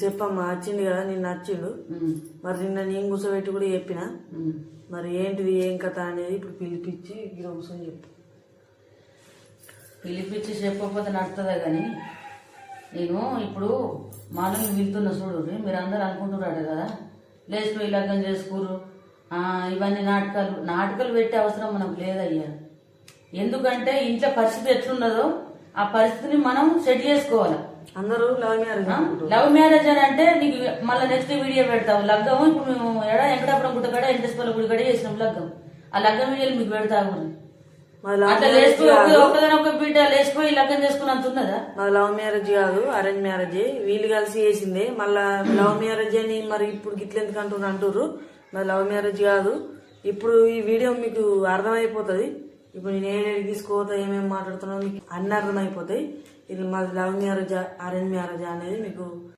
చెప్పమ్మా వచ్చింది కదా నిన్న నచ్చిండు. మరి నిన్న నేను కూర్చోబెట్టి కూడా చెప్పిన. మరి ఏంటిది ఏం కథ అనేది ఇప్పుడు పిలిపించి ఇక్కడ కూర్చొని చెప్పు. పిలిపించి చెప్పకపోతే నడుతుందా కానీ నేను ఇప్పుడు మానవులు వెళ్తున్నా చూడు. మీరు అందరు అనుకుంటున్నాడు కదా లేచిపోయి లగ్నం చేసుకోరు ఇవన్నీ నాటకాలు పెట్టే అవసరం మనకు లేదయ్యా. ఎందుకంటే ఇంట్లో పరిస్థితి ఎట్లున్నదో ఆ పరిస్థితిని మనం సెట్ చేసుకోవాలి. అందరూ లవ్ మ్యారేజ్ అని అంటే నీకు మళ్ళీ నెక్స్ట్ వీడియో పెడతావు. లగ్గం ఇప్పుడు మేము వెంకటాపురం గుట్టకడ వెంకటేశ్వర గుడి కడ చేసినాం లగ్గం. ఆ లగ్గం వీడియోలు మీకు పెడతాము. అట్లా లేచిపోయి ఒక్కదాని బిడ్డ లేచిపోయి లగ్గం చేసుకున్నంత ఉన్నదా? మరి లవ్ మ్యారేజ్ కాదు, అరేంజ్ మ్యారేజ్. వీళ్ళు కలిసి చేసిందే. మళ్ళా లవ్ మ్యారేజ్ అని మరి ఇప్పుడు గిట్ల ఎందుకు అంటున్నారు? మరి లవ్ మ్యారేజ్ కాదు. ఇప్పుడు ఈ వీడియో మీకు అర్థమైపోతుంది. ఇప్పుడు నేను ఏడేది తీసుకోతా ఏమేమి మాట్లాడుతున్నావు మీకు అన్ని అర్థమైపోతాయి. ఇది మాది లవ్ మ్యారేజ్ అరేంజ్ మ్యారేజ్ అనేది మీకు